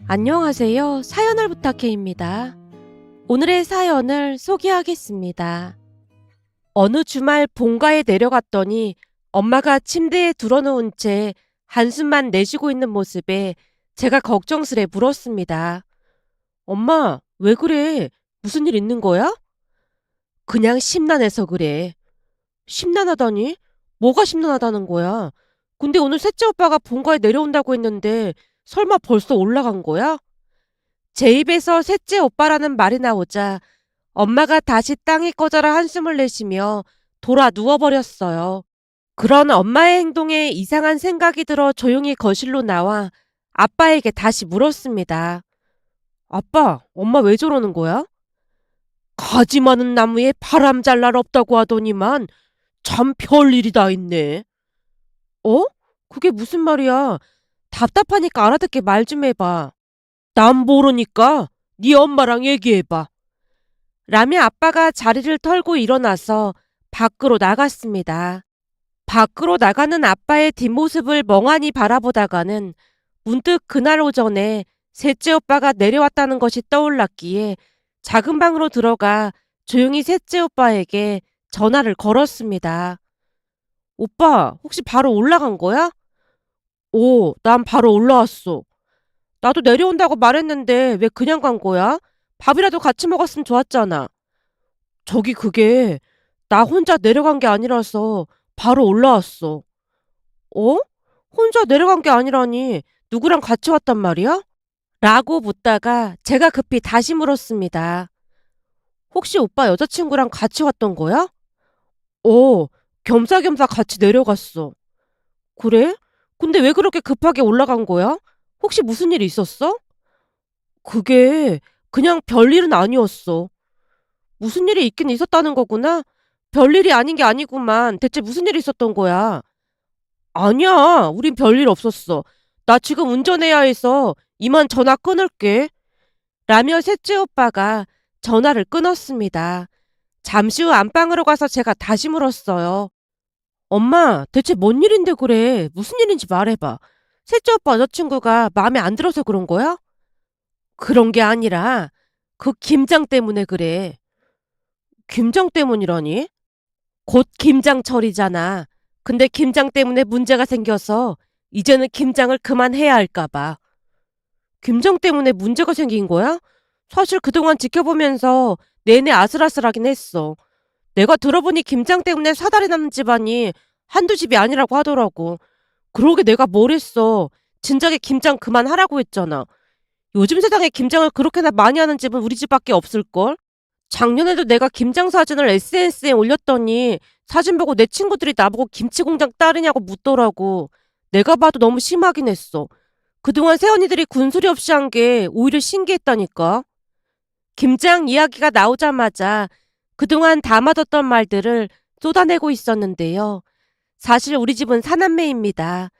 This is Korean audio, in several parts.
안녕하세요. 사연을 부탁해입니다. 오늘의 사연을 소개하겠습니다. 어느 주말 본가에 내려갔더니 엄마가 침대에 드러누운 채 한숨만 내쉬고 있는 모습에 제가 걱정스레 물었습니다. 엄마, 왜 그래? 무슨 일 있는 거야? 그냥 심란해서 그래. 심란하다니? 뭐가 심란하다는 거야? 근데 오늘 셋째 오빠가 본가에 내려온다고 했는데 설마 벌써 올라간 거야? 제 입에서 셋째 오빠라는 말이 나오자 엄마가 다시 땅에 꺼져라 한숨을 내쉬며 돌아 누워버렸어요. 그런 엄마의 행동에 이상한 생각이 들어 조용히 거실로 나와 아빠에게 다시 물었습니다. 아빠, 엄마 왜 저러는 거야? 가지 많은 나무에 바람 잘 날 없다고 하더니만 참 별일이 다 있네. 어? 그게 무슨 말이야? 답답하니까 알아듣게 말 좀 해봐. 난 모르니까 네 엄마랑 얘기해봐. 라며 아빠가 자리를 털고 일어나서 밖으로 나갔습니다. 밖으로 나가는 아빠의 뒷모습을 멍하니 바라보다가는 문득 그날 오전에 셋째 오빠가 내려왔다는 것이 떠올랐기에 작은 방으로 들어가 조용히 셋째 오빠에게 전화를 걸었습니다. 오빠, 혹시 바로 올라간 거야? 오, 난 바로 올라왔어. 나도 내려온다고 말했는데 왜 그냥 간 거야? 밥이라도 같이 먹었으면 좋았잖아. 저기 그게 나 혼자 내려간 게 아니라서 바로 올라왔어. 어? 혼자 내려간 게 아니라니 누구랑 같이 왔단 말이야? 라고 묻다가 제가 급히 다시 물었습니다. 혹시 오빠 여자친구랑 같이 왔던 거야? 어, 겸사겸사 같이 내려갔어. 그래? 근데 왜 그렇게 급하게 올라간 거야? 혹시 무슨 일이 있었어? 그게 그냥 별일은 아니었어. 무슨 일이 있긴 있었다는 거구나? 별일이 아닌 게 아니구만. 대체 무슨 일이 있었던 거야? 아니야, 우린 별일 없었어. 나 지금 운전해야 해서 이만 전화 끊을게. 라며 셋째 오빠가 전화를 끊었습니다. 잠시 후 안방으로 가서 제가 다시 물었어요. 엄마, 대체 뭔 일인데 그래? 무슨 일인지 말해봐. 셋째 오빠 여자친구가 마음에 안 들어서 그런 거야? 그런 게 아니라 그 김장 때문에 그래. 김장 때문이라니? 곧 김장철이잖아. 근데 김장 때문에 문제가 생겨서 이제는 김장을 그만해야 할까 봐. 김장 때문에 문제가 생긴 거야? 사실 그동안 지켜보면서 내내 아슬아슬하긴 했어. 내가 들어보니 김장 때문에 사달이 나는 집안이 한두 집이 아니라고 하더라고. 그러게 내가 뭘 했어. 진작에 김장 그만하라고 했잖아. 요즘 세상에 김장을 그렇게나 많이 하는 집은 우리 집밖에 없을걸? 작년에도 내가 김장 사진을 SNS에 올렸더니 사진 보고 내 친구들이 나보고 김치 공장 딸이냐고 묻더라고. 내가 봐도 너무 심하긴 했어. 그동안 새언니들이 군소리 없이 한 게 오히려 신기했다니까. 김장 이야기가 나오자마자 그동안 담아뒀던 말들을 쏟아내고 있었는데요. 사실 우리 집은 사남매입니다.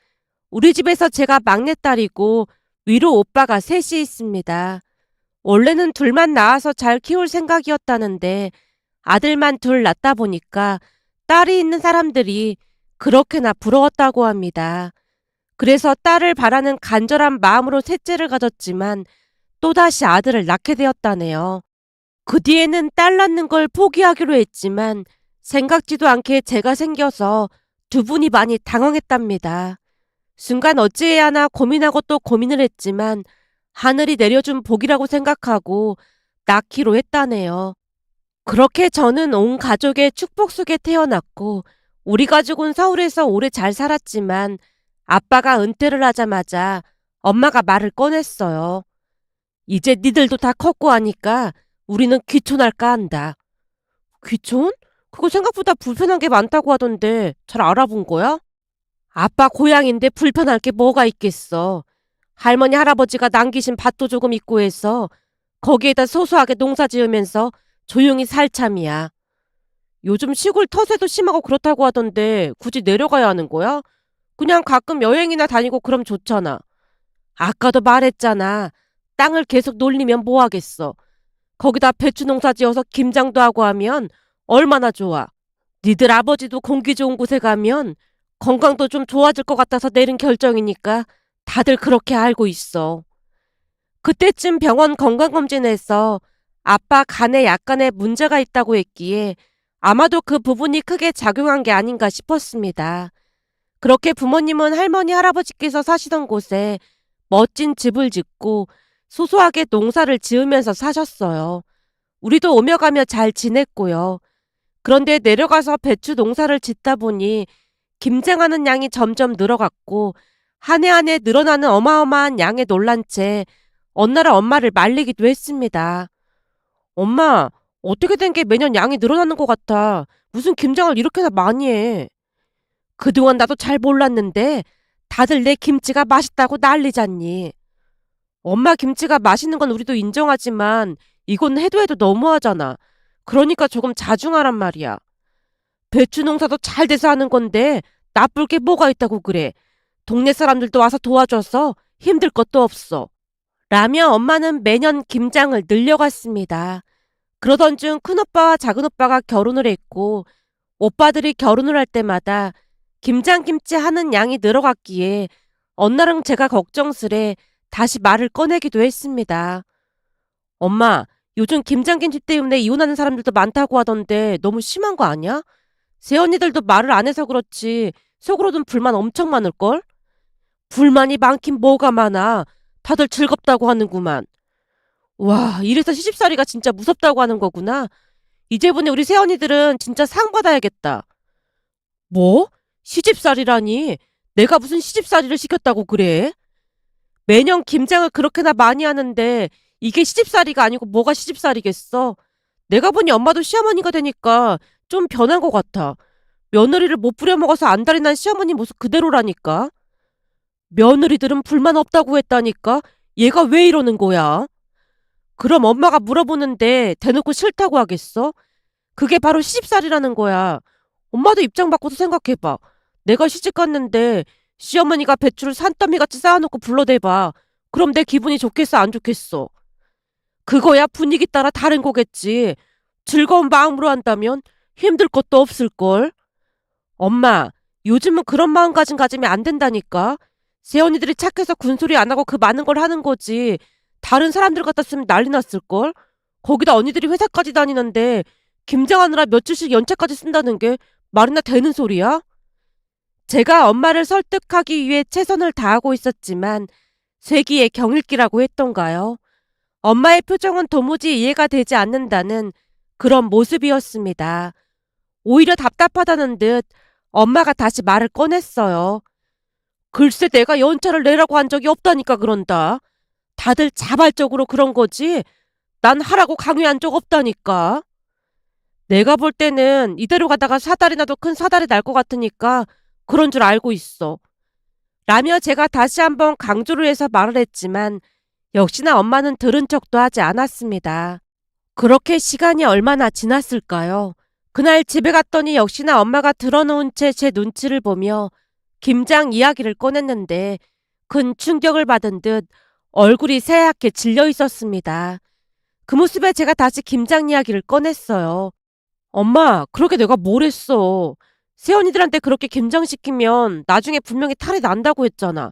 우리 집에서 제가 막내딸이고 위로 오빠가 셋이 있습니다. 원래는 둘만 낳아서 잘 키울 생각이었다는데 아들만 둘 낳다 보니까 딸이 있는 사람들이 그렇게나 부러웠다고 합니다. 그래서 딸을 바라는 간절한 마음으로 셋째를 가졌지만 또다시 아들을 낳게 되었다네요. 그 뒤에는 딸 낳는 걸 포기하기로 했지만 생각지도 않게 제가 생겨서 두 분이 많이 당황했답니다. 순간 어찌해야 하나 고민하고 또 고민을 했지만 하늘이 내려준 복이라고 생각하고 낳기로 했다네요. 그렇게 저는 온 가족의 축복 속에 태어났고 우리 가족은 서울에서 오래 잘 살았지만 아빠가 은퇴를 하자마자 엄마가 말을 꺼냈어요. 이제 니들도 다 컸고 하니까 우리는 귀촌할까 한다. 귀촌? 그거 생각보다 불편한 게 많다고 하던데 잘 알아본 거야? 아빠 고향인데 불편할 게 뭐가 있겠어. 할머니 할아버지가 남기신 밭도 조금 있고 해서 거기에다 소소하게 농사 지으면서 조용히 살 참이야. 요즘 시골 터세도 심하고 그렇다고 하던데 굳이 내려가야 하는 거야? 그냥 가끔 여행이나 다니고 그럼 좋잖아. 아까도 말했잖아. 땅을 계속 놀리면 뭐 하겠어. 거기다 배추 농사 지어서 김장도 하고 하면 얼마나 좋아. 니들 아버지도 공기 좋은 곳에 가면 건강도 좀 좋아질 것 같아서 내린 결정이니까 다들 그렇게 알고 있어. 그때쯤 병원 건강검진에서 아빠 간에 약간의 문제가 있다고 했기에 아마도 그 부분이 크게 작용한 게 아닌가 싶었습니다. 그렇게 부모님은 할머니, 할아버지께서 사시던 곳에 멋진 집을 짓고 소소하게 농사를 지으면서 사셨어요. 우리도 오며 가며 잘 지냈고요. 그런데 내려가서 배추 농사를 짓다 보니 김장하는 양이 점점 늘어갔고 한 해 한 해 늘어나는 어마어마한 양에 놀란 채 어느 날 엄마를 말리기도 했습니다. 엄마, 어떻게 된 게 매년 양이 늘어나는 것 같아. 무슨 김장을 이렇게나 많이 해. 그동안 나도 잘 몰랐는데 다들 내 김치가 맛있다고 난리잖니. 엄마 김치가 맛있는 건 우리도 인정하지만 이건 해도 해도 너무하잖아. 그러니까 조금 자중하란 말이야. 배추 농사도 잘 돼서 하는 건데 나쁠 게 뭐가 있다고 그래. 동네 사람들도 와서 도와줘서 힘들 것도 없어. 라며 엄마는 매년 김장을 늘려갔습니다. 그러던 중 큰오빠와 작은오빠가 결혼을 했고 오빠들이 결혼을 할 때마다 김장김치 하는 양이 늘어갔기에 어느 날은 제가 걱정스레 다시 말을 꺼내기도 했습니다. 엄마, 요즘 김장김치 때문에 이혼하는 사람들도 많다고 하던데 너무 심한 거 아니야? 새언니들도 말을 안 해서 그렇지 속으로는 불만 엄청 많을걸? 불만이 많긴 뭐가 많아. 다들 즐겁다고 하는구만. 와, 이래서 시집살이가 진짜 무섭다고 하는 거구나. 이제부터 우리 새언니들은 진짜 상 받아야겠다. 뭐? 시집살이라니? 내가 무슨 시집살이를 시켰다고 그래? 매년 김장을 그렇게나 많이 하는데 이게 시집살이가 아니고 뭐가 시집살이겠어? 내가 보니 엄마도 시어머니가 되니까 좀 변한 것 같아. 며느리를 못 부려먹어서 안달이 난 시어머니 모습 그대로라니까. 며느리들은 불만 없다고 했다니까. 얘가 왜 이러는 거야? 그럼 엄마가 물어보는데 대놓고 싫다고 하겠어? 그게 바로 시집살이라는 거야. 엄마도 입장 바꿔서 생각해봐. 내가 시집 갔는데 시어머니가 배추를 산더미같이 쌓아놓고 불러대봐. 그럼 내 기분이 좋겠어, 안 좋겠어? 그거야 분위기 따라 다른 거겠지. 즐거운 마음으로 한다면 힘들 것도 없을걸. 엄마, 요즘은 그런 마음가짐 가지면 안 된다니까. 새언니들이 착해서 군소리 안 하고 그 많은 걸 하는 거지. 다른 사람들 같았으면 난리 났을걸. 거기다 언니들이 회사까지 다니는데 김장하느라 며칠씩 연차까지 쓴다는 게 말이나 되는 소리야? 제가 엄마를 설득하기 위해 최선을 다하고 있었지만 쇠기의 경일기라고 했던가요? 엄마의 표정은 도무지 이해가 되지 않는다는 그런 모습이었습니다. 오히려 답답하다는 듯 엄마가 다시 말을 꺼냈어요. 글쎄 내가 연차를 내라고 한 적이 없다니까 그런다. 다들 자발적으로 그런 거지. 난 하라고 강요한 적 없다니까. 내가 볼 때는 이대로 가다가 사달이 나도 큰 사달이 날 것 같으니까 그런 줄 알고 있어. 라며 제가 다시 한번 강조를 해서 말을 했지만 역시나 엄마는 들은 척도 하지 않았습니다. 그렇게 시간이 얼마나 지났을까요? 그날 집에 갔더니 역시나 엄마가 들어놓은 채 제 눈치를 보며 김장 이야기를 꺼냈는데 큰 충격을 받은 듯 얼굴이 새하얗게 질려 있었습니다. 그 모습에 제가 다시 김장 이야기를 꺼냈어요. 엄마, 그렇게 내가 뭘 했어. 새언니들한테 그렇게 김장시키면 나중에 분명히 탈이 난다고 했잖아.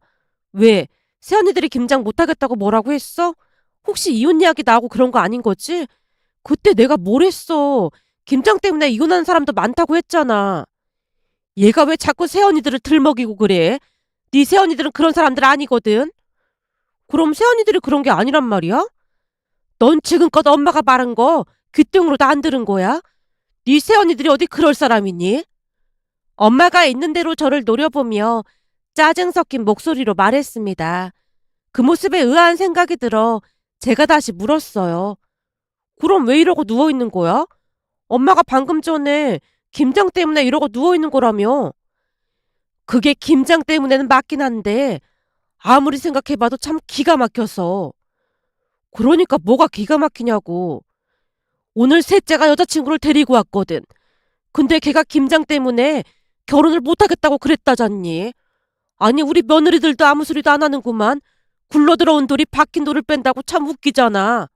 왜? 새언니들이 김장 못하겠다고 뭐라고 했어? 혹시 이혼 이야기 나오고 그런 거 아닌 거지? 그때 내가 뭘 했어. 김장 때문에 이혼하는 사람도 많다고 했잖아. 얘가 왜 자꾸 새언니들을 들먹이고 그래? 네 새언니들은 그런 사람들 아니거든. 그럼 새언니들이 그런 게 아니란 말이야? 넌 지금껏 엄마가 말한 거 귀등으로도 안 들은 거야? 네 새언니들이 어디 그럴 사람이니? 엄마가 있는 대로 저를 노려보며 짜증 섞인 목소리로 말했습니다. 그 모습에 의아한 생각이 들어 제가 다시 물었어요. 그럼 왜 이러고 누워있는 거야? 엄마가 방금 전에 김장 때문에 이러고 누워있는 거라며. 그게 김장 때문에는 맞긴 한데 아무리 생각해봐도 참 기가 막혀서. 그러니까 뭐가 기가 막히냐고. 오늘 셋째가 여자친구를 데리고 왔거든. 근데 걔가 김장 때문에 결혼을 못하겠다고 그랬다잖니. 아니 우리 며느리들도 아무 소리도 안 하는구만. 굴러들어온 돌이 박힌 돌을 뺀다고 참 웃기잖아.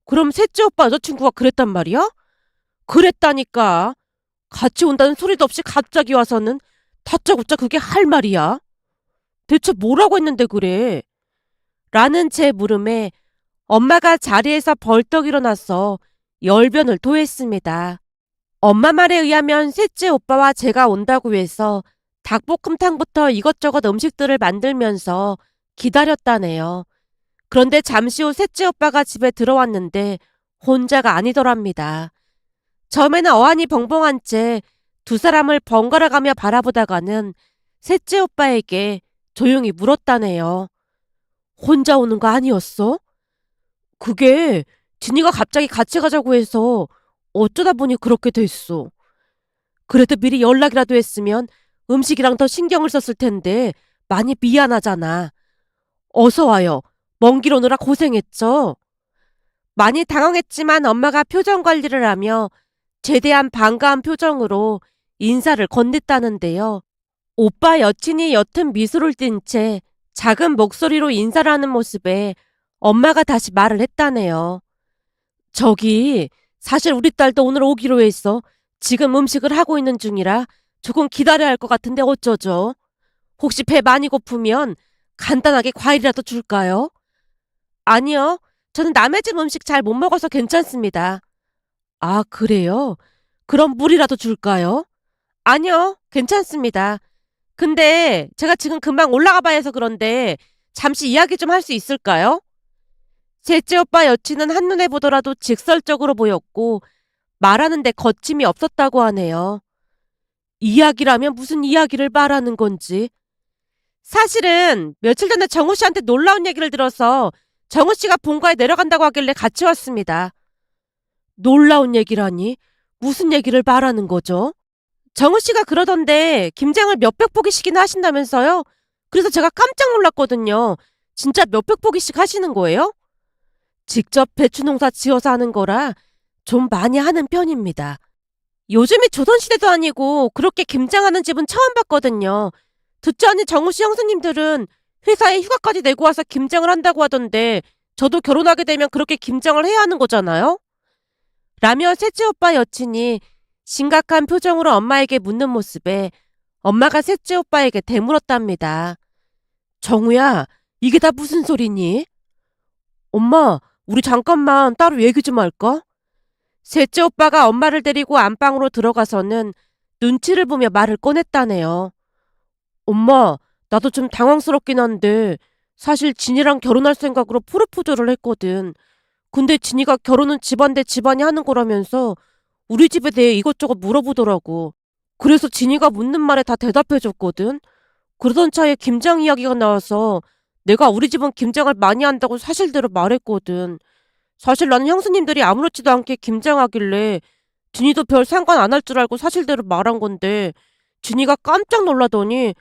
그럼 셋째 오빠 여자친구가 그랬단 말이야? 그랬다니까. 같이 온다는 소리도 없이 갑자기 와서는 다짜고짜 그게 할 말이야? 대체 뭐라고 했는데 그래? 라는 제 물음에 엄마가 자리에서 벌떡 일어나서 열변을 토했습니다. 엄마 말에 의하면 셋째 오빠와 제가 온다고 해서 닭볶음탕부터 이것저것 음식들을 만들면서 기다렸다네요. 그런데 잠시 후 셋째 오빠가 집에 들어왔는데 혼자가 아니더랍니다. 처음에는 어안이 벙벙한 채 두 사람을 번갈아 가며 바라보다가는 셋째 오빠에게 조용히 물었다네요. 혼자 오는 거 아니었어? 그게 진이가 갑자기 같이 가자고 해서 어쩌다 보니 그렇게 됐어. 그래도 미리 연락이라도 했으면 음식이랑 더 신경을 썼을 텐데 많이 미안하잖아. 어서 와요. 먼 길 오느라 고생했죠? 많이 당황했지만 엄마가 표정 관리를 하며 최대한 반가운 표정으로 인사를 건넸다는데요. 오빠 여친이 옅은 미소를 띤 채 작은 목소리로 인사를 하는 모습에 엄마가 다시 말을 했다네요. 저기, 사실 우리 딸도 오늘 오기로 했어. 지금 음식을 하고 있는 중이라 조금 기다려야 할 것 같은데 어쩌죠? 혹시 배 많이 고프면 간단하게 과일이라도 줄까요? 아니요. 저는 남의 집 음식 잘 못 먹어서 괜찮습니다. 아, 그래요? 그럼 물이라도 줄까요? 아니요. 괜찮습니다. 근데 제가 지금 금방 올라가 봐야 해서 그런데 잠시 이야기 좀 할 수 있을까요? 셋째 오빠 여친은 한눈에 보더라도 직설적으로 보였고 말하는데 거침이 없었다고 하네요. 이야기라면 무슨 이야기를 말하는 건지. 사실은 며칠 전에 정우 씨한테 놀라운 얘기를 들어서 정우 씨가 본가에 내려간다고 하길래 같이 왔습니다. 놀라운 얘기라니? 무슨 얘기를 말하는 거죠? 정우 씨가 그러던데 김장을 몇백 포기씩이나 하신다면서요? 그래서 제가 깜짝 놀랐거든요. 진짜 몇백 포기씩 하시는 거예요? 직접 배추 농사 지어서 하는 거라 좀 많이 하는 편입니다. 요즘이 조선시대도 아니고 그렇게 김장하는 집은 처음 봤거든요. 듣지 않은 정우 씨 형수님들은 회사에 휴가까지 내고 와서 김장을 한다고 하던데 저도 결혼하게 되면 그렇게 김장을 해야 하는 거잖아요? 라며 셋째 오빠 여친이 심각한 표정으로 엄마에게 묻는 모습에 엄마가 셋째 오빠에게 대물었답니다. 정우야, 이게 다 무슨 소리니? 엄마, 우리 잠깐만 따로 얘기 좀 할까? 셋째 오빠가 엄마를 데리고 안방으로 들어가서는 눈치를 보며 말을 꺼냈다네요. 엄마, 나도 좀 당황스럽긴 한데 사실 진이랑 결혼할 생각으로 프로포즈를 했거든. 근데 진이가 결혼은 집안 대 집안이 하는 거라면서 우리 집에 대해 이것저것 물어보더라고. 그래서 진이가 묻는 말에 다 대답해줬거든. 그러던 차에 김장 이야기가 나와서 내가 우리 집은 김장을 많이 한다고 사실대로 말했거든. 사실 나는 형수님들이 아무렇지도 않게 김장하길래 진이도 별 상관 안 할 줄 알고 사실대로 말한 건데 진이가 깜짝 놀라더니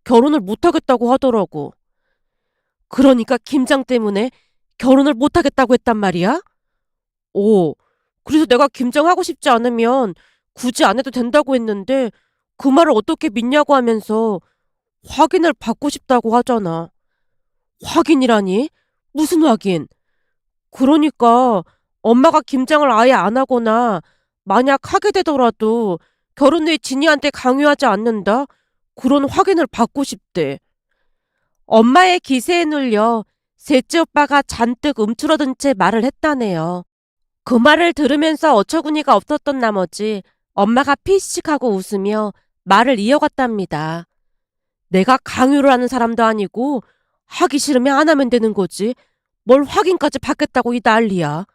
결혼을 못하겠다고 하더라고. 그러니까 김장 때문에 결혼을 못하겠다고 했단 말이야? 오, 그래서 내가 김장하고 싶지 않으면 굳이 안 해도 된다고 했는데 그 말을 어떻게 믿냐고 하면서 확인을 받고 싶다고 하잖아. 확인이라니? 무슨 확인? 그러니까 엄마가 김장을 아예 안 하거나 만약 하게 되더라도 결혼 후에 진이한테 강요하지 않는다? 그런 확인을 받고 싶대. 엄마의 기세에 눌려 셋째 오빠가 잔뜩 움츠러든 채 말을 했다네요. 그 말을 들으면서 어처구니가 없었던 나머지 엄마가 피식하고 웃으며 말을 이어갔답니다. 내가 강요를 하는 사람도 아니고 하기 싫으면 안 하면 되는 거지. 뭘 확인까지 받겠다고 이 난리야.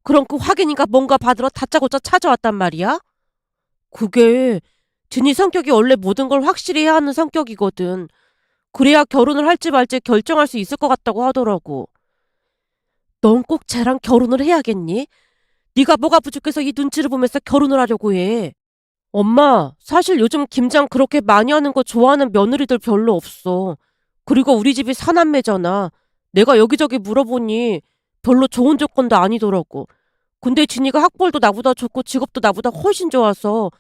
그럼 그 확인인가 뭔가 받으러 다짜고짜 찾아왔단 말이야? 그게 진이 성격이 원래 모든 걸 확실히 해야 하는 성격이거든. 그래야 결혼을 할지 말지 결정할 수 있을 것 같다고 하더라고. 넌 꼭 쟤랑 결혼을 해야겠니? 네가 뭐가 부족해서 이 눈치를 보면서 결혼을 하려고 해. 엄마, 사실 요즘 김장 그렇게 많이 하는 거 좋아하는 며느리들 별로 없어. 그리고 우리 집이 사남매잖아. 내가 여기저기 물어보니 별로 좋은 조건도 아니더라고. 근데 진이가 학벌도 나보다 좋고 직업도 나보다 훨씬 좋아서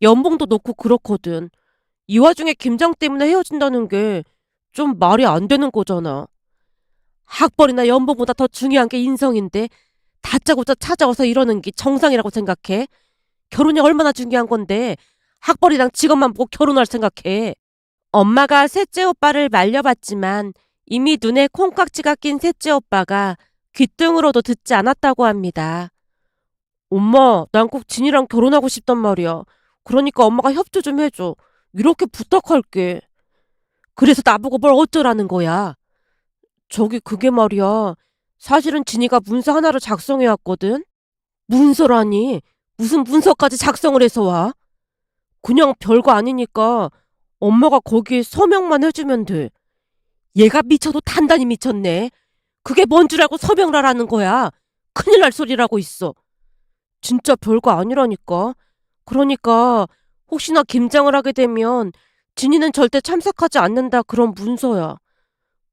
연봉도 높고 그렇거든. 이 와중에 김장 때문에 헤어진다는 게 좀 말이 안 되는 거잖아. 학벌이나 연봉보다 더 중요한 게 인성인데 다짜고짜 찾아와서 이러는 게 정상이라고 생각해? 결혼이 얼마나 중요한 건데 학벌이랑 직업만 보고 결혼할 생각해. 엄마가 셋째 오빠를 말려봤지만 이미 눈에 콩깍지가 낀 셋째 오빠가 귓등으로도 듣지 않았다고 합니다. 엄마, 난 꼭 진이랑 결혼하고 싶단 말이야. 그러니까 엄마가 협조 좀 해줘. 이렇게 부탁할게. 그래서 나보고 뭘 어쩌라는 거야. 저기 그게 말이야. 사실은 진이가 문서 하나를 작성해 왔거든. 문서라니. 무슨 문서까지 작성을 해서 와? 그냥 별거 아니니까 엄마가 거기에 서명만 해주면 돼. 얘가 미쳐도 단단히 미쳤네. 그게 뭔 줄 알고 서명을 하라는 거야. 큰일 날 소리라고 있어. 진짜 별거 아니라니까. 그러니까 혹시나 김장을 하게 되면 진이는 절대 참석하지 않는다 그런 문서야.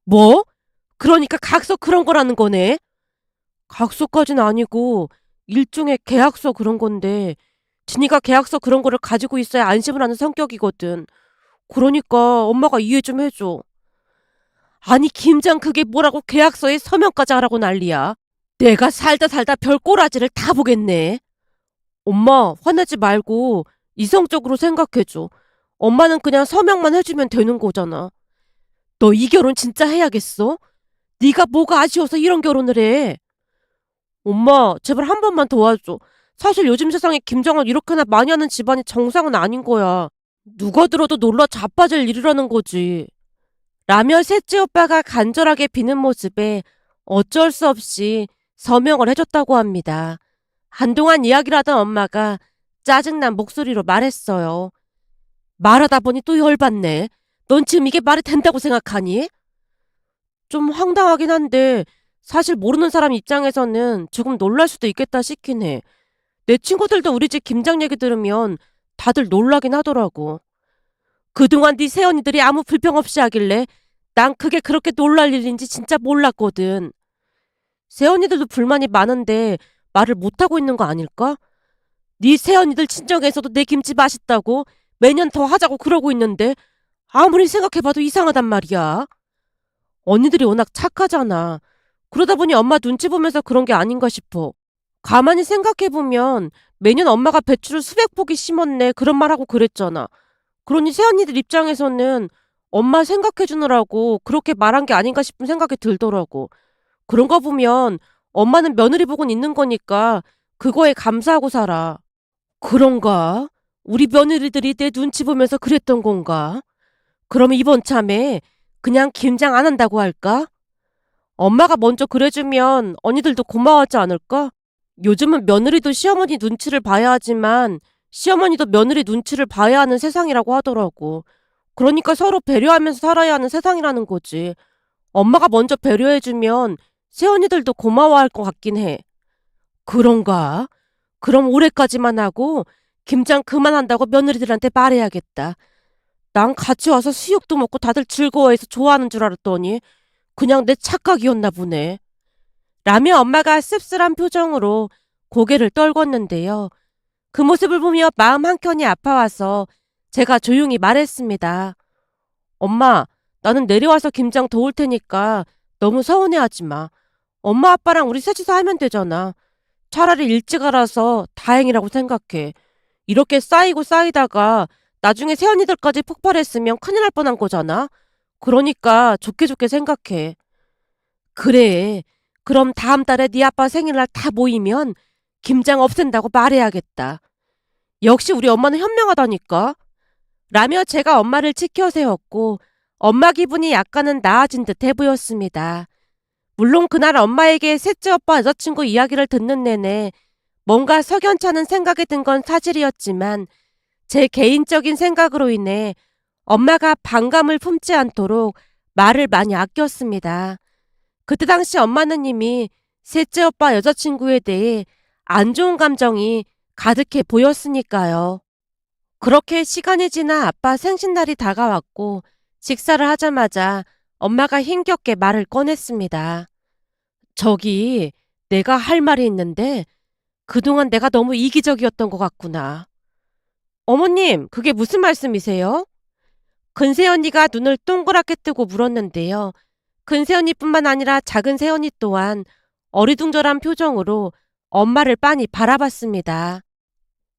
뭐? 그러니까 각서 그런 거라는 거네. 각서까진 아니고 일종의 계약서 그런 건데 진이가 계약서 그런 거를 가지고 있어야 안심을 하는 성격이거든. 그러니까 엄마가 이해 좀 해줘. 아니 김장 그게 뭐라고 계약서에 서명까지 하라고 난리야. 내가 살다 살다 별 꼬라지를 다 보겠네. 엄마 화내지 말고 이성적으로 생각해줘. 엄마는 그냥 서명만 해주면 되는 거잖아. 너 이 결혼 진짜 해야겠어? 네가 뭐가 아쉬워서 이런 결혼을 해. 엄마 제발 한 번만 도와줘. 사실 요즘 세상에 김장을 이렇게나 많이 하는 집안이 정상은 아닌 거야. 누가 들어도 놀라 자빠질 일이라는 거지. 라며 셋째 오빠가 간절하게 비는 모습에 어쩔 수 없이 서명을 해줬다고 합니다. 한동안 이야기를 하던 엄마가 짜증난 목소리로 말했어요. 말하다 보니 또 열받네. 넌 지금 이게 말이 된다고 생각하니? 좀 황당하긴 한데 사실 모르는 사람 입장에서는 조금 놀랄 수도 있겠다 싶긴 해. 내 친구들도 우리 집 김장 얘기 들으면 다들 놀라긴 하더라고. 그동안 네 새언니들이 아무 불평 없이 하길래 난 그게 그렇게 놀랄 일인지 진짜 몰랐거든. 새언니들도 불만이 많은데 말을 못하고 있는 거 아닐까? 네 새언니들 친정에서도 내 김치 맛있다고 매년 더 하자고 그러고 있는데 아무리 생각해봐도 이상하단 말이야. 언니들이 워낙 착하잖아. 그러다 보니 엄마 눈치 보면서 그런 게 아닌가 싶어. 가만히 생각해보면 매년 엄마가 배추를 수백 포기 심었네 그런 말하고 그랬잖아. 그러니 새언니들 입장에서는 엄마 생각해주느라고 그렇게 말한 게 아닌가 싶은 생각이 들더라고. 그런 거 보면 엄마는 며느리 복은 있는 거니까 그거에 감사하고 살아. 그런가? 우리 며느리들이 내 눈치 보면서 그랬던 건가? 그럼 이번 참에 그냥 김장 안 한다고 할까? 엄마가 먼저 그래주면 언니들도 고마워하지 않을까? 요즘은 며느리도 시어머니 눈치를 봐야 하지만 시어머니도 며느리 눈치를 봐야 하는 세상이라고 하더라고. 그러니까 서로 배려하면서 살아야 하는 세상이라는 거지. 엄마가 먼저 배려해주면 새언니들도 고마워할 것 같긴 해. 그런가? 그럼 올해까지만 하고 김장 그만한다고 며느리들한테 말해야겠다. 난 같이 와서 수육도 먹고 다들 즐거워해서 좋아하는 줄 알았더니 그냥 내 착각이었나 보네. 라며 엄마가 씁쓸한 표정으로 고개를 떨궜는데요. 그 모습을 보며 마음 한켠이 아파와서 제가 조용히 말했습니다. 엄마, 나는 내려와서 김장 도울 테니까 너무 서운해하지 마. 엄마 아빠랑 우리 셋이서 하면 되잖아. 차라리 일찍 알아서 다행이라고 생각해. 이렇게 쌓이고 쌓이다가 나중에 새언니들까지 폭발했으면 큰일 날 뻔한 거잖아. 그러니까 좋게 좋게 생각해. 그래. 그럼 다음 달에 네 아빠 생일날 다 모이면 김장 없앤다고 말해야겠다. 역시 우리 엄마는 현명하다니까. 라며 제가 엄마를 치켜 세웠고 엄마 기분이 약간은 나아진 듯해 보였습니다. 물론 그날 엄마에게 셋째 오빠 여자친구 이야기를 듣는 내내 뭔가 석연찮은 생각이 든 건 사실이었지만 제 개인적인 생각으로 인해 엄마가 반감을 품지 않도록 말을 많이 아꼈습니다. 그때 당시 엄마는 이미 셋째 오빠 여자친구에 대해 안 좋은 감정이 가득해 보였으니까요. 그렇게 시간이 지나 아빠 생신날이 다가왔고 식사를 하자마자 엄마가 힘겹게 말을 꺼냈습니다. 저기 내가 할 말이 있는데 그동안 내가 너무 이기적이었던 것 같구나. 어머님, 그게 무슨 말씀이세요? 근세 언니가 눈을 동그랗게 뜨고 물었는데요. 근세 언니뿐만 아니라 작은 새언니 또한 어리둥절한 표정으로 엄마를 빤히 바라봤습니다.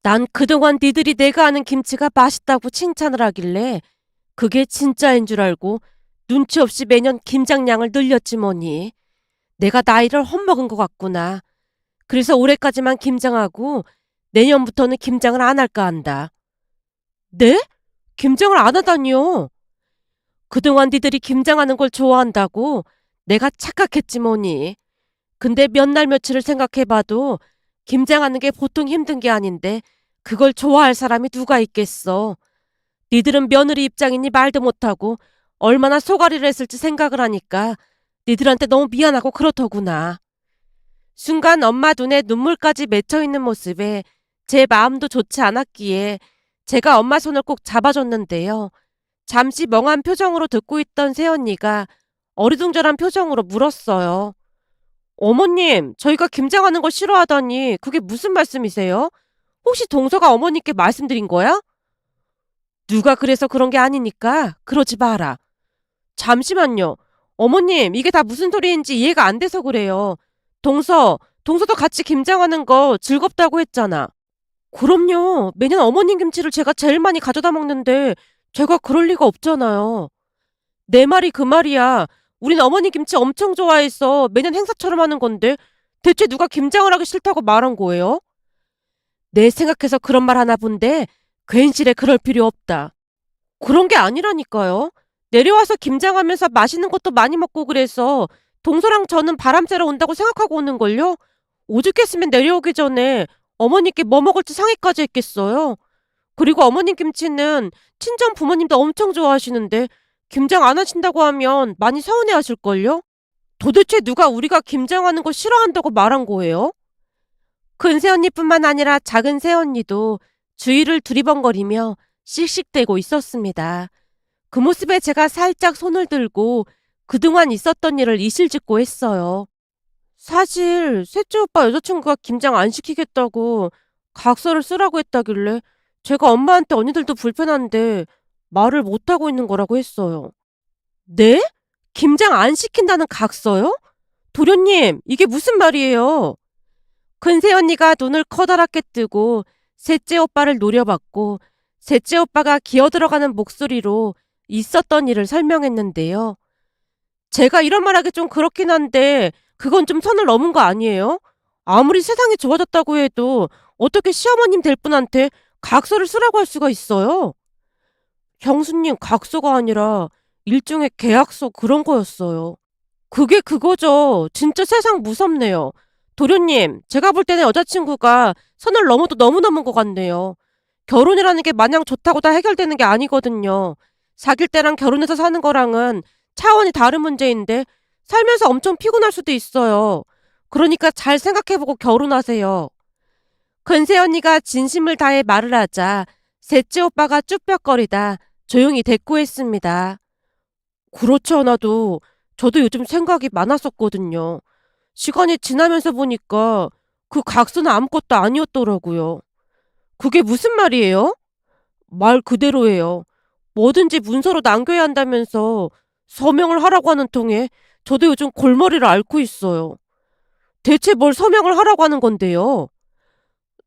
난 그동안 니들이 내가 아는 김치가 맛있다고 칭찬을 하길래 그게 진짜인 줄 알고 눈치 없이 매년 김장량을 늘렸지 뭐니. 내가 나이를 헛먹은 것 같구나. 그래서 올해까지만 김장하고 내년부터는 김장을 안 할까 한다. 네? 김장을 안 하다니요? 그동안 니들이 김장하는 걸 좋아한다고 내가 착각했지 뭐니. 근데 몇 날 며칠을 생각해봐도 김장하는 게 보통 힘든 게 아닌데 그걸 좋아할 사람이 누가 있겠어. 니들은 며느리 입장이니 말도 못하고 얼마나 소가리를 했을지 생각을 하니까 니들한테 너무 미안하고 그렇더구나. 순간 엄마 눈에 눈물까지 맺혀있는 모습에 제 마음도 좋지 않았기에 제가 엄마 손을 꼭 잡아줬는데요. 잠시 멍한 표정으로 듣고 있던 새언니가 어리둥절한 표정으로 물었어요. 어머님, 저희가 김장하는 거 싫어하다니 그게 무슨 말씀이세요? 혹시 동서가 어머님께 말씀드린 거야? 누가 그래서 그런 게 아니니까 그러지 마라. 잠시만요. 어머님, 이게 다 무슨 소리인지 이해가 안 돼서 그래요. 동서도 같이 김장하는 거 즐겁다고 했잖아. 그럼요. 매년 어머님 김치를 제가 제일 많이 가져다 먹는데 제가 그럴 리가 없잖아요. 내 말이 그 말이야. 우린 어머니 김치 엄청 좋아해서 매년 행사처럼 하는 건데 대체 누가 김장을 하기 싫다고 말한 거예요? 내 생각해서 그런 말 하나 본데 괜시레 그럴 필요 없다. 그런 게 아니라니까요. 내려와서 김장하면서 맛있는 것도 많이 먹고 그래서 동서랑 저는 바람 쐬러 온다고 생각하고 오는걸요? 오죽했으면 내려오기 전에 어머니께 뭐 먹을지 상의까지 했겠어요. 그리고 어머님 김치는 친정 부모님도 엄청 좋아하시는데 김장 안 하신다고 하면 많이 서운해 하실걸요? 도대체 누가 우리가 김장하는 거 싫어한다고 말한 거예요? 큰 새언니뿐만 아니라 작은 새언니도 주위를 두리번거리며 씩씩대고 있었습니다. 그 모습에 제가 살짝 손을 들고 그동안 있었던 일을 이실직고 했어요. 사실 셋째 오빠 여자친구가 김장 안 시키겠다고 각서를 쓰라고 했다길래 제가 엄마한테 언니들도 불편한데 말을 못하고 있는 거라고 했어요. 네? 김장 안 시킨다는 각서요? 도련님, 이게 무슨 말이에요? 큰새 언니가 눈을 커다랗게 뜨고 셋째 오빠를 노려봤고 셋째 오빠가 기어들어가는 목소리로 있었던 일을 설명했는데요. 제가 이런 말하기 좀 그렇긴 한데 그건 좀 선을 넘은 거 아니에요? 아무리 세상이 좋아졌다고 해도 어떻게 시어머님 될 분한테 각서를 쓰라고 할 수가 있어요? 형수님, 각서가 아니라 일종의 계약서 그런 거였어요. 그게 그거죠. 진짜 세상 무섭네요. 도련님, 제가 볼 때는 여자친구가 선을 넘어도 너무 넘은 것 같네요. 결혼이라는 게 마냥 좋다고 다 해결되는 게 아니거든요. 사귈 때랑 결혼해서 사는 거랑은 차원이 다른 문제인데 살면서 엄청 피곤할 수도 있어요. 그러니까 잘 생각해보고 결혼하세요. 큰새 언니가 진심을 다해 말을 하자 셋째 오빠가 쭈뼛거리다 조용히 대꾸했습니다. 그렇지 않아도 저도 요즘 생각이 많았었거든요. 시간이 지나면서 보니까 그 각서는 아무것도 아니었더라고요. 그게 무슨 말이에요? 말 그대로예요. 뭐든지 문서로 남겨야 한다면서 서명을 하라고 하는 통에 저도 요즘 골머리를 앓고 있어요. 대체 뭘 서명을 하라고 하는 건데요?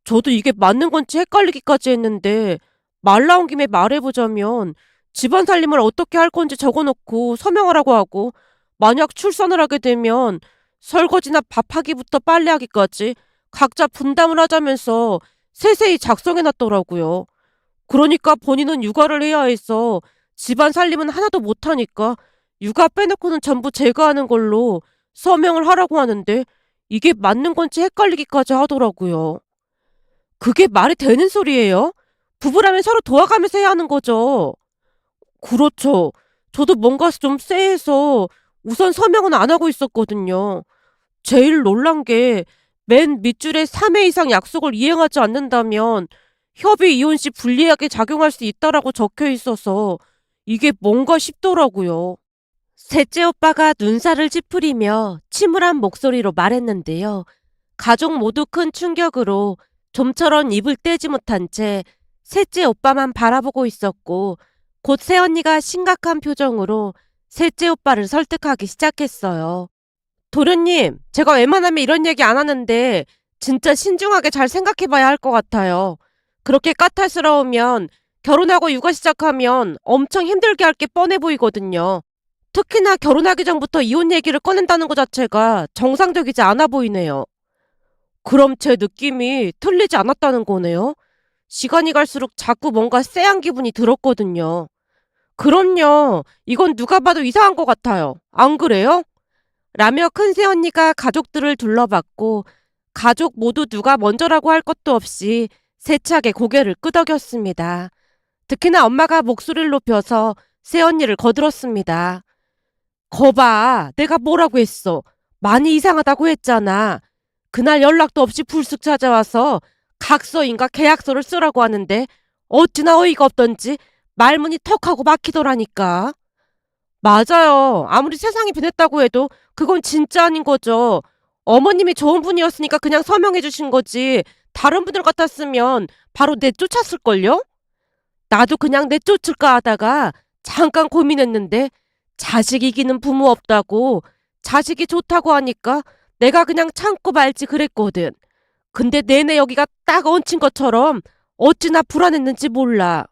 저도 이게 맞는 건지 헷갈리기까지 했는데 말 나온 김에 말해보자면 집안 살림을 어떻게 할 건지 적어놓고 서명하라고 하고 만약 출산을 하게 되면 설거지나 밥하기부터 빨래하기까지 각자 분담을 하자면서 세세히 작성해놨더라고요. 그러니까 본인은 육아를 해야 해서 집안 살림은 하나도 못하니까 육아 빼놓고는 전부 제가 하는 걸로 서명을 하라고 하는데 이게 맞는 건지 헷갈리기까지 하더라고요. 그게 말이 되는 소리예요? 부부라면 서로 도와가면서 해야 하는 거죠. 그렇죠. 저도 뭔가 좀 쎄해서 우선 서명은 안 하고 있었거든요. 제일 놀란 게 맨 밑줄에 3회 이상 약속을 이행하지 않는다면 협의 이혼 시 불리하게 작용할 수 있다라고 적혀 있어서 이게 뭔가 싶더라고요. 셋째 오빠가 눈살을 찌푸리며 침울한 목소리로 말했는데요. 가족 모두 큰 충격으로 좀처럼 입을 떼지 못한 채 셋째 오빠만 바라보고 있었고 곧 새언니가 심각한 표정으로 셋째 오빠를 설득하기 시작했어요. 도련님, 제가 웬만하면 이런 얘기 안 하는데 진짜 신중하게 잘 생각해봐야 할 것 같아요. 그렇게 까탈스러우면 결혼하고 육아 시작하면 엄청 힘들게 할 게 뻔해 보이거든요. 특히나 결혼하기 전부터 이혼 얘기를 꺼낸다는 것 자체가 정상적이지 않아 보이네요. 그럼 제 느낌이 틀리지 않았다는 거네요. 시간이 갈수록 자꾸 뭔가 쎄한 기분이 들었거든요. 그럼요. 이건 누가 봐도 이상한 것 같아요. 안 그래요? 라며 큰새 언니가 가족들을 둘러봤고 가족 모두 누가 먼저라고 할 것도 없이 세차게 고개를 끄덕였습니다. 특히나 엄마가 목소리를 높여서 새언니를 거들었습니다. 거봐, 내가 뭐라고 했어. 많이 이상하다고 했잖아. 그날 연락도 없이 불쑥 찾아와서 각서인가 계약서를 쓰라고 하는데 어찌나 어이가 없던지 말문이 턱하고 막히더라니까. 맞아요. 아무리 세상이 변했다고 해도 그건 진짜 아닌 거죠. 어머님이 좋은 분이었으니까 그냥 서명해 주신 거지. 다른 분들 같았으면 바로 내쫓았을걸요? 나도 그냥 내쫓을까 하다가 잠깐 고민했는데 자식 이기는 부모 없다고 자식이 좋다고 하니까 내가 그냥 참고 말지 그랬거든. 근데 내내 여기가 딱 얹힌 것처럼 어찌나 불안했는지 몰라.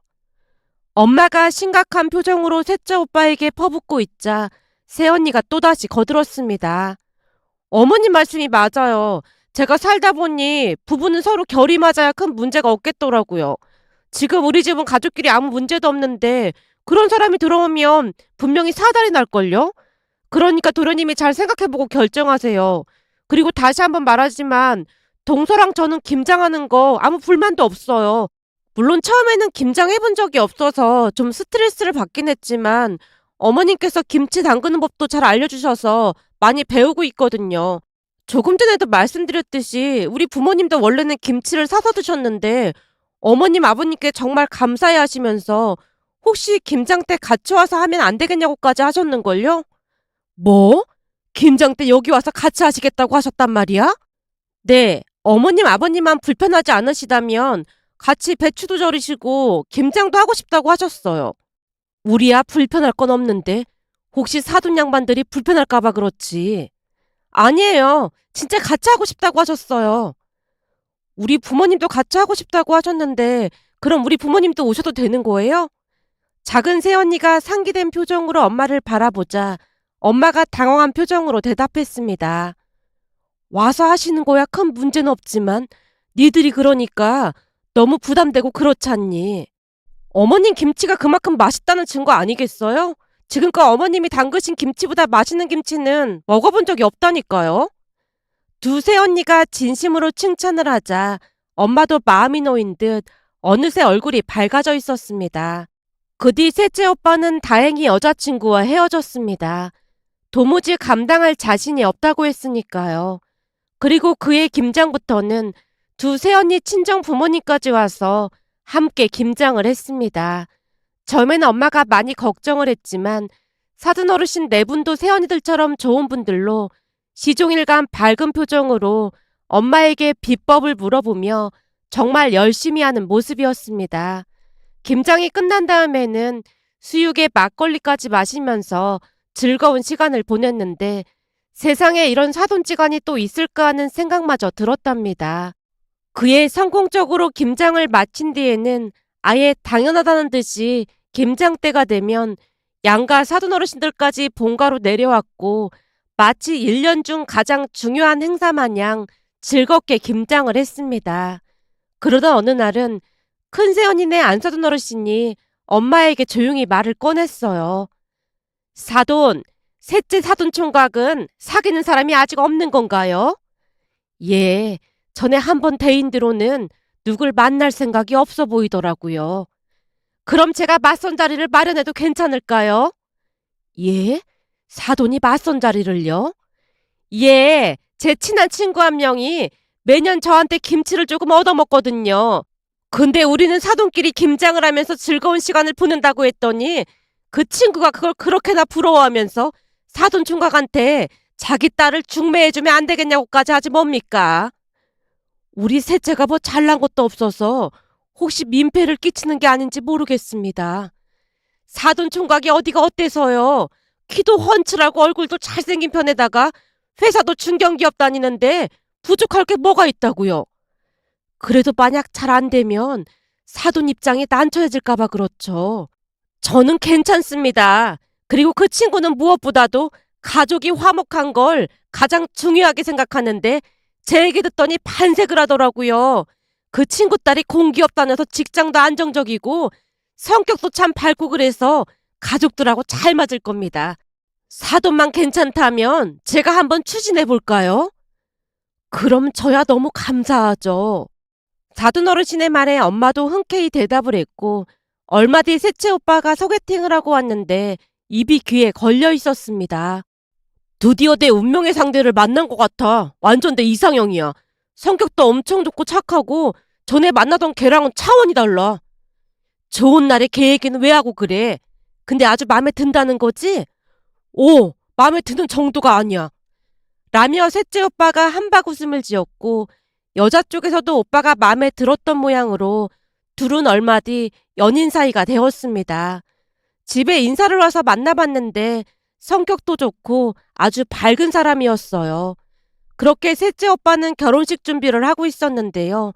엄마가 심각한 표정으로 셋째 오빠에게 퍼붓고 있자 새언니가 또다시 거들었습니다. 어머님 말씀이 맞아요. 제가 살다 보니 부부는 서로 결이 맞아야 큰 문제가 없겠더라고요. 지금 우리 집은 가족끼리 아무 문제도 없는데 그런 사람이 들어오면 분명히 사달이 날걸요? 그러니까 도련님이 잘 생각해보고 결정하세요. 그리고 다시 한번 말하지만 동서랑 저는 김장하는 거 아무 불만도 없어요. 물론 처음에는 김장해본 적이 없어서 좀 스트레스를 받긴 했지만 어머님께서 김치 담그는 법도 잘 알려주셔서 많이 배우고 있거든요. 조금 전에도 말씀드렸듯이 우리 부모님도 원래는 김치를 사서 드셨는데 어머님 아버님께 정말 감사해 하시면서 혹시 김장 때 같이 와서 하면 안 되겠냐고까지 하셨는걸요? 뭐? 김장 때 여기 와서 같이 하시겠다고 하셨단 말이야? 네, 어머님 아버님만 불편하지 않으시다면 같이 배추도 절이시고 김장도 하고 싶다고 하셨어요. 우리야 불편할 건 없는데 혹시 사돈 양반들이 불편할까봐 그렇지. 아니에요. 진짜 같이 하고 싶다고 하셨어요. 우리 부모님도 같이 하고 싶다고 하셨는데 그럼 우리 부모님도 오셔도 되는 거예요? 작은 새언니가 상기된 표정으로 엄마를 바라보자 엄마가 당황한 표정으로 대답했습니다. 와서 하시는 거야 큰 문제는 없지만 니들이 그러니까 너무 부담되고 그렇잖니. 어머님 김치가 그만큼 맛있다는 증거 아니겠어요? 지금껏 어머님이 담그신 김치보다 맛있는 김치는 먹어본 적이 없다니까요. 두 새언니가 진심으로 칭찬을 하자 엄마도 마음이 놓인 듯 어느새 얼굴이 밝아져 있었습니다. 그 뒤 셋째 오빠는 다행히 여자친구와 헤어졌습니다. 도무지 감당할 자신이 없다고 했으니까요. 그리고 그해 김장부터는 두 새언니 친정 부모님까지 와서 함께 김장을 했습니다. 처음에는 엄마가 많이 걱정을 했지만 사돈 어르신 네 분도 새언니들처럼 좋은 분들로 시종일관 밝은 표정으로 엄마에게 비법을 물어보며 정말 열심히 하는 모습이었습니다. 김장이 끝난 다음에는 수육에 막걸리까지 마시면서 즐거운 시간을 보냈는데 세상에 이런 사돈지간이 또 있을까 하는 생각마저 들었답니다. 그해 성공적으로 김장을 마친 뒤에는 아예 당연하다는 듯이 김장 때가 되면 양가 사돈어르신들까지 본가로 내려왔고 마치 1년 중 가장 중요한 행사 마냥 즐겁게 김장을 했습니다. 그러던 어느 날은 큰새언니네 안사돈어르신이 엄마에게 조용히 말을 꺼냈어요. 사돈, 셋째 사돈 총각은 사귀는 사람이 아직 없는 건가요? 예, 전에 한 번 대인대로는 누굴 만날 생각이 없어 보이더라고요. 그럼 제가 맞선 자리를 마련해도 괜찮을까요? 예? 사돈이 맞선 자리를요? 예, 제 친한 친구 한 명이 매년 저한테 김치를 조금 얻어먹거든요. 근데 우리는 사돈끼리 김장을 하면서 즐거운 시간을 보낸다고 했더니 그 친구가 그걸 그렇게나 부러워하면서 사돈 총각한테 자기 딸을 중매해주면 안 되겠냐고까지 하지 뭡니까? 우리 셋째가 뭐 잘난 것도 없어서 혹시 민폐를 끼치는 게 아닌지 모르겠습니다. 사돈 총각이 어디가 어때서요? 키도 훤칠하고 얼굴도 잘생긴 편에다가 회사도 중견기업 다니는데 부족할 게 뭐가 있다고요? 그래도 만약 잘 안 되면 사돈 입장이 난처해질까봐 그렇죠. 저는 괜찮습니다. 그리고 그 친구는 무엇보다도 가족이 화목한 걸 가장 중요하게 생각하는데 제 얘기 듣더니 반색을 하더라고요. 그 친구 딸이 공기업 다녀서 직장도 안정적이고 성격도 참 밝고 그래서 가족들하고 잘 맞을 겁니다. 사돈만 괜찮다면 제가 한번 추진해 볼까요? 그럼 저야 너무 감사하죠. 사돈 어르신의 말에 엄마도 흔쾌히 대답을 했고 얼마 뒤 셋째 오빠가 소개팅을 하고 왔는데 입이 귀에 걸려 있었습니다. 드디어 내 운명의 상대를 만난 것 같아. 완전 내 이상형이야. 성격도 엄청 좋고 착하고 전에 만나던 걔랑은 차원이 달라. 좋은 날에 걔 얘기는 왜 하고 그래? 근데 아주 마음에 든다는 거지? 오, 마음에 드는 정도가 아니야. 라며 셋째 오빠가 한박 웃음을 지었고 여자 쪽에서도 오빠가 마음에 들었던 모양으로 둘은 얼마 뒤 연인 사이가 되었습니다. 집에 인사를 와서 만나봤는데 성격도 좋고 아주 밝은 사람이었어요. 그렇게 셋째 오빠는 결혼식 준비를 하고 있었는데요.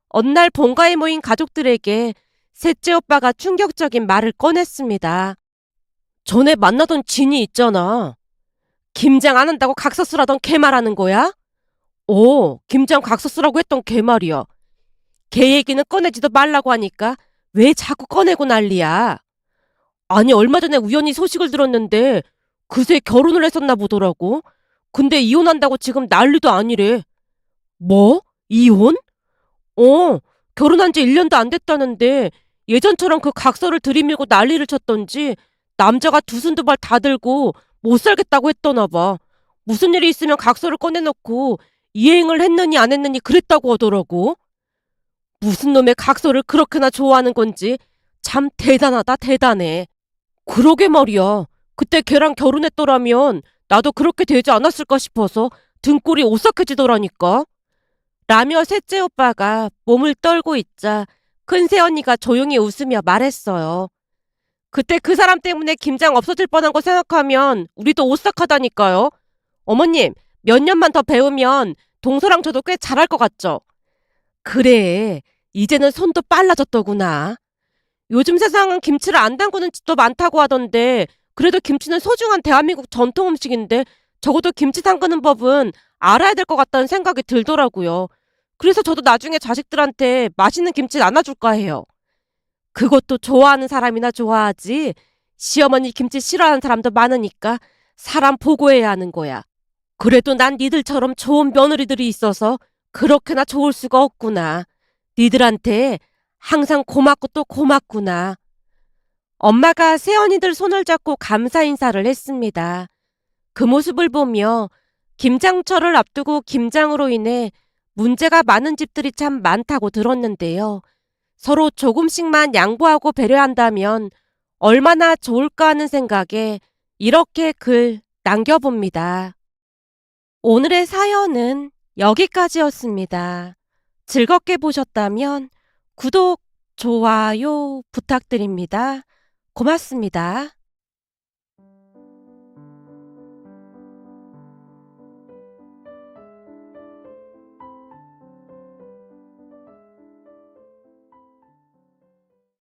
어느 날 본가에 모인 가족들에게 셋째 오빠가 충격적인 말을 꺼냈습니다. 전에 만나던 진이 있잖아. 김장 안 한다고 각서쓰라던 걔 말하는 거야? 오, 김장 각서쓰라고 했던 걔 말이야. 걔 얘기는 꺼내지도 말라고 하니까 왜 자꾸 꺼내고 난리야? 아니, 얼마 전에 우연히 소식을 들었는데 그새 결혼을 했었나 보더라고. 근데 이혼한다고 지금 난리도 아니래. 뭐? 이혼? 결혼한 지 1년도 안 됐다는데 예전처럼 그 각서를 들이밀고 난리를 쳤던지 남자가 두 손 두 발 다 들고 못 살겠다고 했더나 봐. 무슨 일이 있으면 각서를 꺼내놓고 이행을 했느니 안 했느니 그랬다고 하더라고. 무슨 놈의 각서를 그렇게나 좋아하는 건지 참 대단하다 대단해. 그러게 말이야. 그때 걔랑 결혼했더라면 나도 그렇게 되지 않았을까 싶어서 등골이 오싹해지더라니까. 라며 셋째 오빠가 몸을 떨고 있자 큰 새언니가 조용히 웃으며 말했어요. 그때 그 사람 때문에 김장 없어질 뻔한 거 생각하면 우리도 오싹하다니까요. 어머님, 몇 년만 더 배우면 동서랑 저도 꽤 잘할 것 같죠? 그래, 이제는 손도 빨라졌더구나. 요즘 세상은 김치를 안 담그는 집도 많다고 하던데 그래도 김치는 소중한 대한민국 전통 음식인데 적어도 김치 담그는 법은 알아야 될 것 같다는 생각이 들더라고요. 그래서 저도 나중에 자식들한테 맛있는 김치 나눠줄까 해요. 그것도 좋아하는 사람이나 좋아하지. 시어머니 김치 싫어하는 사람도 많으니까 사람 보고해야 하는 거야. 그래도 난 니들처럼 좋은 며느리들이 있어서 그렇게나 좋을 수가 없구나. 니들한테 항상 고맙고 또 고맙구나. 엄마가 새언니들 손을 잡고 감사 인사를 했습니다. 그 모습을 보며 김장철을 앞두고 김장으로 인해 문제가 많은 집들이 참 많다고 들었는데요. 서로 조금씩만 양보하고 배려한다면 얼마나 좋을까 하는 생각에 이렇게 글 남겨봅니다. 오늘의 사연은 여기까지였습니다. 즐겁게 보셨다면 구독, 좋아요 부탁드립니다. 고맙습니다.